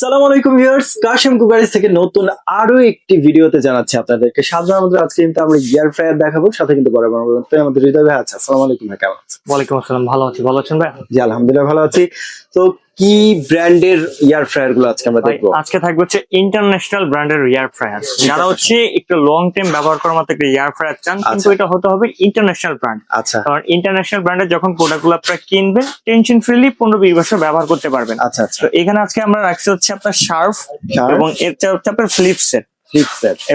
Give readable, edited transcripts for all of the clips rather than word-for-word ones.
সালাম আলাইকুম viewers, Kashem cookeries থেকে নতুন আরো একটি ভিডিওতে জানাচ্ছি আপনাদেরকে। সাধারণত আমাদের আজকে কিন্তু আমরা এয়ার ফ্রায়ার দেখাবো, সাথে কিন্তু বরাবর আমাদের হৃদয় ভাই আছে। আসসালামু আলাইকুম ভাই, কেমন আছেন? ওয়ালাইকুম আসসালাম, ভালো আছি। ভালো আছেন ভাই? জি আলহামদুলিল্লাহ ভালো আছি। তো কি ব্র্যান্ডের এয়ার ফ্রায়ার গুলো আজকে আমরা দেখবো? আজকে থাকবে হচ্ছে ইন্টারন্যাশনাল ব্র্যান্ডের এয়ার ফ্রায়ার, যারা হচ্ছে একটু লং টাইম ব্যবহার করার মতো একটা এয়ার ফ্রায়ার চান, কিন্তু এটা হতে হবে ইন্টারন্যাশনাল ব্র্যান্ড। আচ্ছা কারণ ইন্টারন্যাশনাল ব্র্যান্ডের যখন প্রোডাক্ট গুলো আপনারা কিনবেন, টেনশন ফ্রিলি 15-20 বছর ব্যবহার করতে পারবেন। আচ্ছা আচ্ছা। তো এখানে আজকে আমরা রাখছি হচ্ছে আপনার শার্প এবং এটা হচ্ছে আপনার ফ্লিপস এর।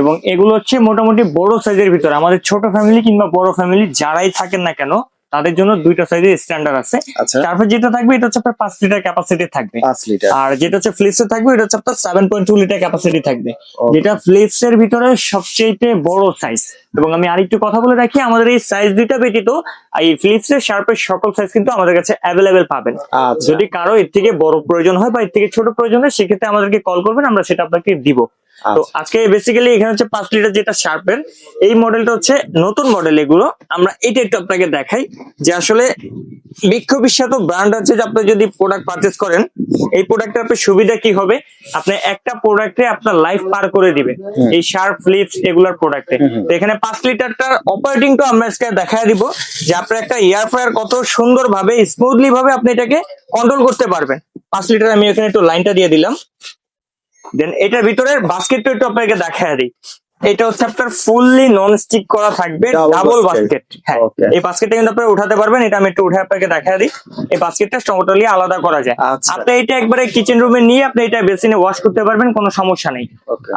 এবং এগুলো হচ্ছে মোটামুটি বড় সাইজের ভিতরে, আমাদের ছোট ফ্যামিলি কিংবা বড় ফ্যামিলি যারাই থাকেন না কেন তাদের জন্য দুইটা সাইজের স্ট্যান্ডার্ড আছে। তারপর যেটা থাকবে এটা হচ্ছে আপনার 5 লিটার ক্যাপাসিটি থাকবে, 5 লিটার। আর যেটা হচ্ছে ফ্লিপস এর থাকবে এটা হচ্ছে আপনার 7.2 লিটার ক্যাপাসিটি থাকবে, যেটা ফ্লিপস এর ভিতরে সবচেয়ে বড় সাইজ। এবং আমি আরেকটু কথা বলে রাখি, আমাদের এই সাইজ দুইটা ব্যতীত এই ফ্লিপস এর শার্পের সকল সাইজ কিন্তু আমাদের কাছে অ্যাভেলেবেল পাবেন। যদি কারো এর থেকে বড় প্রয়োজন হয় বা এর থেকে ছোট প্রয়োজন হয়, সেক্ষেত্রে আমাদেরকে কল করবেন, আমরা সেটা আপনাকে দিব। তো আজকে বেসিক্যালি এখানে হচ্ছে 5 লিটার যেটা শার্পের এই মডেলটা হচ্ছে নতুন মডেল। এগুলো আমরা এটা একটু আপনাকে দেখাই যে আসলে বিশ্ববিখ্যাত ব্র্যান্ড আছে, যে আপনি যদি প্রোডাক্ট পারচেজ করেন এই প্রোডাক্টের আপনার সুবিধা কি হবে, আপনি একটা প্রোডাক্টে আপনার লাইফ পার করে দিবে এই শার্প ফ্লিপস এগুলার প্রোডাক্টে। তো এখানে 5 লিটারটার অপারেটিংটা আমরা আজকে দেখায় দিব, যে আপনার একটা এয়ার ফ্রায়ার কত সুন্দরভাবে স্মুথলি ভাবে আপনি এটাকে কন্ট্রোল করতে পারবেন। 5 লিটার আমি এখানে একটু লাইনটা দিয়ে দিলাম। দেন এটার ভিতরে বাস্কেটটা একটু আপনাকে দেখায় দিই। এটা হচ্ছে আপনার ফুললি নন স্টিক করা থাকবে, ডাবল বাস্কেট। হ্যাঁ, এই বাস্কেটটা কিন্তু আপনারা উঠাতে পারবেন। এটা আমি একটু উঠে আপনাকে দেখায় দিই। এই বাস্কেটটা টোটালি আলাদা করা যায়। আপনি এটা একবারে কিচেন রুমে নিয়ে আপনি এটা বেসিনে ওয়াশ করতে পারবেন, কোনো সমস্যা নেই।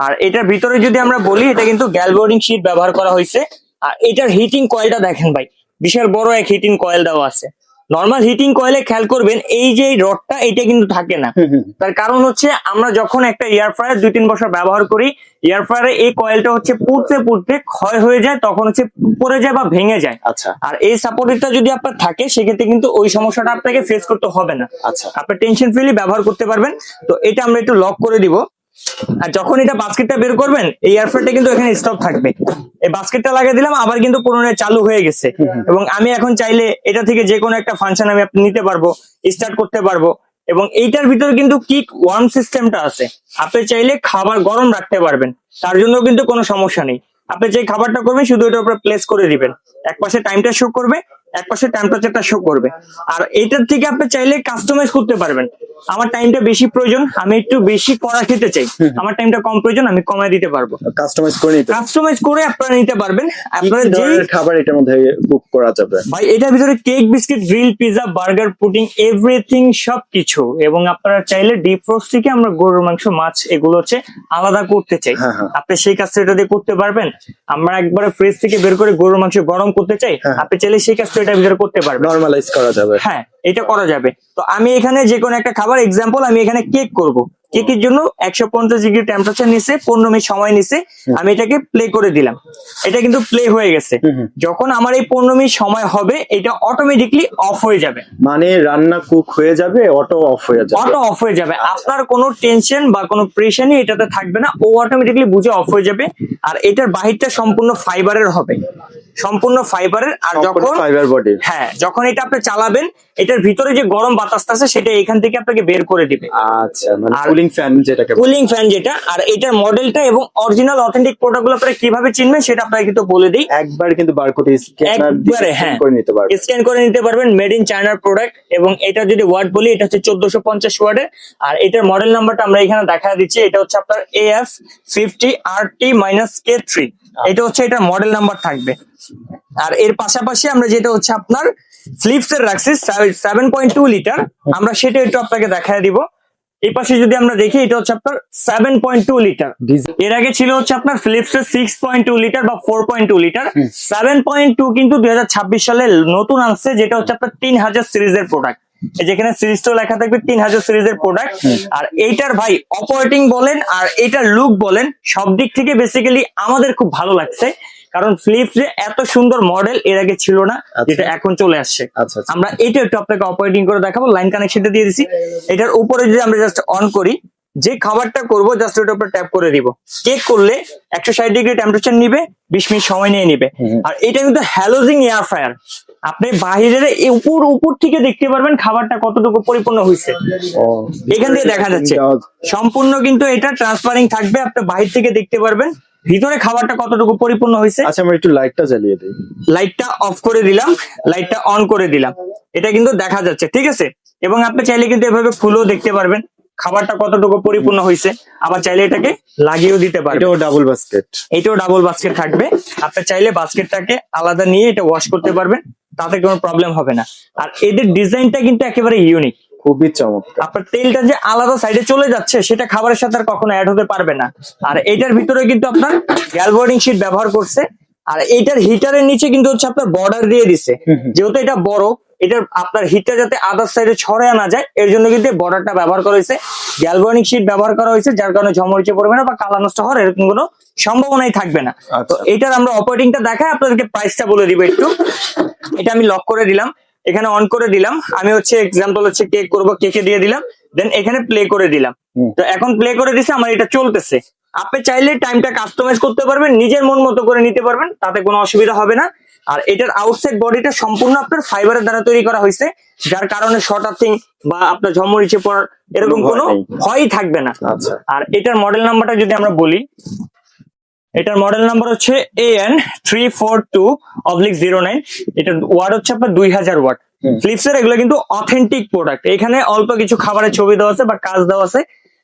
আর এটার ভিতরে যদি আমরা বলি, এটা কিন্তু গ্যালবোর্ডিং শীট ব্যবহার করা হয়েছে। আর এটার হিটিং কয়েলটা দেখেন ভাই, বিশাল বড় এক হিটিং কয়েল দেওয়া আছে। নর্মাল হিটিং কয়েলে খেয়াল করবেন এই যে রডটা এটা কিন্তু থাকে না। তার কারণ হচ্ছে আমরা যখন একটা এয়ার ফ্রায়ার 2-3 বছর ব্যবহার করি, এয়ার ফ্রায়ারে এই কয়েলটা হচ্ছে পুড়তে পুড়তে ক্ষয় হয়ে যায়, তখন হচ্ছে পড়ে যায় বা ভেঙে যায়। আচ্ছা। আর এই সাপোর্টটা যদি আপনার থাকে, সেক্ষেত্রে কিন্তু ওই সমস্যাটা আপনাকে ফেস করতে হবে না। আচ্ছা, আপনি টেনশন ফ্রিলি ব্যবহার করতে পারবেন। তো এটা আমরা একটু লক করে দিব। আর যখন এটা বাস্কেটটা বের করবেন, এই এয়ার ফ্রায়ারটা কিন্তু এখানে স্টপ থাকবে। এই বাস্কেটটা লাগিয়ে দিলাম, আবার কিন্তু পুনরায় চালু হয়ে গেছে। এবং আমি এখন চাইলে এটা থেকে যে কোনো একটা ফাংশন আমি আপনি নিতে পারবো, স্টার্ট করতে পারবো। এবং এইটার ভিতরে কিন্তু কিক ওয়ার্ম সিস্টেমটা আছে, আপনি চাইলে খাবার গরম রাখতে পারবেন, তার জন্য কিন্তু কোনো সমস্যা নেই। আপনি যে খাবারটা করবেন শুধু এটার উপরে প্লেস করে দিবেন, এক পাশে টাইমটা শো করবে, এক পাশে টেম্পারেচারটা শো করবে। আর এইটার থেকে আপনি চাইলে কাস্টমাইজ করতে পারবেন। আমার টাইমটা বেশি প্রয়োজন, আমি একটু বেশি কড়া খেতে চাই, আমার টাইমটা কম প্রয়োজন, আমি কমায় দিতে পারবো। কাস্টমাইজ করে আপনারা নিতে পারবেন। আপনারা যে খাবার এটার মধ্যে বুক করা যাবে ভাই, এটার ভিতরে cake, biscuit, grill, pizza, burger, pudding, everything সবকিছু। এবং আপনারা চাইলে ডিপ ফ্রোস্ট থেকে আমরা গরুর মাংস, মাছ এগুলো হচ্ছে আলাদা করতে চাই, আপনি সেই কাজটা এটা দিয়ে করতে পারবেন। আমরা একবারে ফ্রিজ থেকে বের করে গরুর মাংস গরম করতে চাই, আপনি চাইলে সেই কাজটা এটার ভিতরে করতে পারবেন, নরমালাইজ করা যাবে। হ্যাঁ, এটা করা যাবে। তো আমি এখানে যে কোনো একটা খাবার এক্সাম্পল, আমি এখানে কেক করব। কেকের জন্য 150 ডিগ্রি টেম্পারেচার নিছে, 15 মিনিট সময় নিছে। আমি এটাকে প্লে করে দিলাম, এটা কিন্তু প্লে হয়ে গেছে। যখন আমার এই 15 মিনিট সময় হবে, এটা অটোমেটিকলি অফ হয়ে যাবে। মানে রান্না কুক হয়ে যাবে, অটো অফ হয়ে যাবে। অটো অফ হয়ে যাবে, আপনার কোনো টেনশন বা কোনো প্রেশারই এটাতে থাকবে না, ও অটোমেটিকলি বুঝে অফ হয়ে যাবে। আর এটার বাহিরটা সম্পূর্ণ ফাইবারের হবে, সম্পূর্ণ ফাইবারের। আর যখন ফাইবার বডি, হ্যাঁ, যখন এটা আপনি চালাবেন, এটার ভিতরে যে গরম বাতাসটা আছে সেটা এখান থেকে আপনাকে বের করে দিবে। আচ্ছা, মানে কুলিং ফ্যান যেটাকে, কুলিং ফ্যান যেটা। আর এটার মডেলটা এবং অরিজিনাল অথেন্টিক প্রোডাক্টগুলো আপনারা কিভাবে চিনবেন সেটা আপনাকে কিন্তু বলে দিই। একবার কিন্তু বারকোড স্ক্যানার করে নিতে পারবেন, স্ক্যান করে নিতে পারবেন। মেড ইন চায়নার প্রোডাক্ট। এবং এটা যদি ওয়াট বলি, এটা হচ্ছে 1450 ওয়াটের। আর এটার মডেল নাম্বারটা আমরা এখানে দেখা দিচ্ছি, এটা হচ্ছে আপনার AF50RT-K3। এটা হচ্ছে এটার মডেল নাম্বার থাকবে। আর এর পাশাপাশি আমরা যেটা হচ্ছে আপনার ফ্লিপস এর রাখছি 7.2 লিটার, আমরা সেটা একটু আপনাকে দেখায় দিব। এই পাশে যদি আমরা দেখি, এটা হচ্ছে আপনার 7.2 লিটার। এর আগে ছিল হচ্ছে আপনার ফিলিপস এর 6.2 লিটার বা 4.2 লিটার। 7.2 কিন্তু 2026 সালে নতুন আসছে, যেটা হচ্ছে আপনার 3000 সিরিজের প্রোডাক্ট। যেখানে সিরিজটাও লেখা থাকবে 3000 সিরিজের প্রোডাক্ট। আর এইটার ভাই অপারেটিং বলেন আর এইটার লুক বলেন, সব দিক থেকে বেসিক্যালি আমাদের খুব ভালো লাগছে। কারণ ফ্লিপস এত সুন্দর মডেল এর আগে ছিল না, যেটা এখন চলে আসছে। আমরা এটা একটু আপনাকে অপারেটিং করে দেখাবো। লাইন কানেকশনটা দিয়ে দিছি। এটার উপরে যদি আমরা জাস্ট অন করি, যে খাবারটা করবো জাস্ট ওটার উপর ট্যাপ করে দিব। কেক করলে 160 ডিগ্রি টেম্পারেচার নিবে, 20 মিনিট সময় নিয়ে নিবে। আর এটা কিন্তু হ্যালোজিং এয়ার ফ্রায়ার, আপনি বাহিরের উপর থেকে দেখতে পারবেন খাবারটা কতটুকু পরিপূর্ণ হয়েছে। এখান থেকে দেখা যাচ্ছে সম্পূর্ণ কিন্তু এটা ট্রান্সপারিং থাকবে, আপনি বাহির থেকে দেখতে পারবেন ভিতরে খাবারটা কতটুকু পরিপূর্ণ হয়েছে। আচ্ছা আমরা একটু লাইটটা জ্বালিয়ে দিই। লাইটটা অফ করে দিলাম, লাইটটা অন করে দিলাম, এটা কিন্তু দেখা যাচ্ছে, ঠিক আছে। এবং আপনি চাইলে কিন্তু এভাবে ফুলও দেখতে পারবেন খাবারটা কতটুকু পরিপূর্ণ হয়েছে। আবার চাইলে এটাকে লাগিয়েও দিতে পারবেন। এটাও ডাবল বাস্কেট, এটাও ডাবল বাস্কেট থাকবে, আপনি চাইলে বাস্কেটটাকে আলাদা নিয়ে এটা ওয়াশ করতে পারবেন, তাতে কোনো প্রবলেম হবে না। আর এদের ডিজাইনটা কিন্তু একেবারে ইউনিক, খুবই চমৎকার। আপনার তেলটা যে আলাদা সাইডে চলে যাচ্ছে সেটা খাবারের সাথে আর কখনো অ্যাড হতে পারবে না। আর এটার ভিতরে কিন্তু আপনার গ্যালভার্ডিং শীট ব্যবহার করছে। আর এটার হিটারের নিচে কিন্তু হচ্ছে আপনার বর্ডার দিয়ে দিছে, যেহেতু এটা বড়, এটার আপনার হিটটা যাতে আদার সাইডে ছড়ায় না যায় এর জন্য কিন্তু বর্ডারটা ব্যবহার করা হয়েছে, গ্যালভার্ডিং শীট ব্যবহার করা হয়েছে, যার কারণে ঝমরিচে পড়বে না বা কালা নষ্ট হওয়ার এরকম কোনো সম্ভাবনাই থাকবে না। তো এটার আমরা অপারেটিংটা দেখাই, আপনাদেরকে প্রাইসটা বলে দিব একটু। এটা আমি লক করে দিলাম, এখানে অন করে দিলাম, আমি হচ্ছে এক্সাম্পল হচ্ছে কেক করবো, কেকে দিয়ে দিলাম, দেন এখানে প্লে করে দিলাম। তো এখন প্লে করে দিছে, আমার এটা চলতেছে। আপনি চাইলে টাইমটা কাস্টমাইজ করতে পারবেন, নিজের মন মতো করে নিতে পারবেন, তাতে কোনো অসুবিধা হবে না। আর এটার আউটসাইড বডিটা সম্পূর্ণ আপনার ফাইবারের দ্বারা তৈরি করা হয়েছে, যার কারণে শর্ট আর্থিং বা আপনার ঝমরিচে পড়ার এরকম কোনো ভয়ই থাকবে না। আচ্ছা আর এটার মডেল নাম্বারটা যদি আমরা বলি, এটার মডেল নাম্বার হচ্ছে AN342/09। এটার ওয়াট হচ্ছে আপনার 2000 ওয়াট। ফিলিপসের এগুলো কিন্তু অথেন্টিক প্রোডাক্ট, এখানে অল্প কিছু খাবারের ছবি দেওয়া আছে বা কাজ দেওয়া আছে,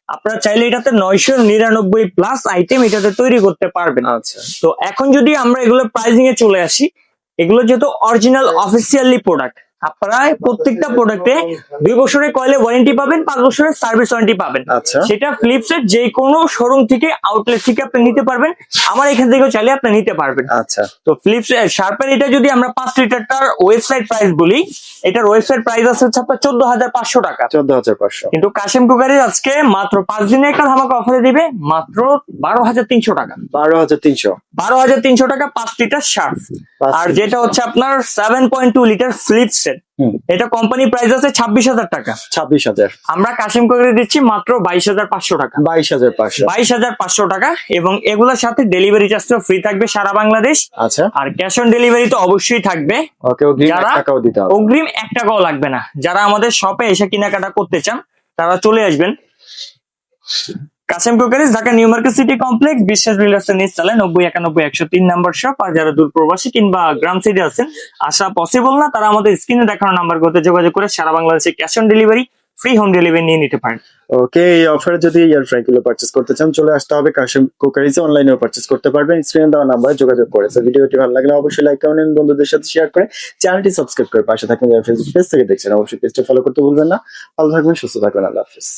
আপনারা চাইলে এটাতে 999 প্লাস আইটেম এটাতে তৈরি করতে পারবেন। আচ্ছা, তো এখন যদি আমরা এগুলো প্রাইসিং এ চলে আসি, এগুলো যেহেতু অরিজিনাল অফিসিয়ালি প্রোডাক্ট, আপনারা প্রত্যেকটা প্রোডাক্টে 2 বছরের কয়েলে ওয়ারেন্টি পাবেন, 5 বছরের সার্ভিস ওয়ারেন্টি পাবেন। আচ্ছা সেটা ফিলিপসের যে কোনো শোরুম থেকে, আউটলেট থেকে আপনি নিতে পারবেন, আমার এখান থেকেও চাইলে আপনি নিতে পারবেন। আচ্ছা। তো ফিলিপস শার্পের এটা যদি আমরা 5 লিটারটার ওয়েবসাইট প্রাইস বলি, এটার ওয়েবসাইট প্রাইস আছে হচ্ছে আপনার 14,500 টাকা। 14,500। কিন্তু কাশেম কুকারি আজকে মাত্র 5 দিনে একটা ধামাকা অফারে দিবে মাত্র 12,300 টাকা। 12,300। 12,300 টাকা 5 লিটার শার্প। আর যেটা হচ্ছে আপনার 7.2 লিটার ফিলিপসের, এটা কোম্পানি প্রাইস আছে 26,000 টাকা। 26,000। আমরা কাশেম কুকারি দিচ্ছি মাত্র 22,500 টাকা। 22,500। 22,500 টাকা। এবং এগুলোর সাথে ডেলিভারি চার্জও ফ্রি থাকবে সারা বাংলাদেশ। আচ্ছা। আর ক্যাশ অন ডেলিভারি তো অবশ্যই থাকবে। ওকে, অগ্রিম 1 টাকাও দিতে হবে। অগ্রিম 1 টাকাও লাগবে না। যারা আমাদের শপে এসে কেনাকাটা করতে চান তারা চলে আসবেন Kashem cookeries, Dhaka new market city complex, বিশ্বাস বিল্ডার্সের নিচ তলায় 9091-103 নাম্বার শপ। আর যারা দূর প্রবাসী কিংবা গ্রাম সাইডে আছেন, আসা পসিবল না, তারা আমাদের স্ক্রিনে দেখানো নাম্বারগুলোতে যোগাযোগ করে সারা বাংলাদেশে cash on delivery, free home delivery নিয়ে নিতে পারেন। ওকে, এই অফারে যদি এয়ার ফ্রাই গুলো পারচেজ করতে চান চলে আসতে হবে কাশেম কুকারিজে, অনলাইনেও পারচেজ করতে পারবেন, স্ক্রিনে দেওয়া নাম্বারে যোগাযোগ করে। তো ভিডিওটি ভালো লাগলে অবশ্যই লাইক কমেন্ট বন্ধুদের সাথে শেয়ার করে চ্যানেলটি সাবস্ক্রাইব করে পাশে থাকবেন। যারা ফেসবুক পেজ থেকে দেখছেন অবশ্যই পেজটা ফলো করতে ভুলবেন না। ভালো থাকবেন, সুস্থ থাকবেন, আল্লাহ হাফেজ।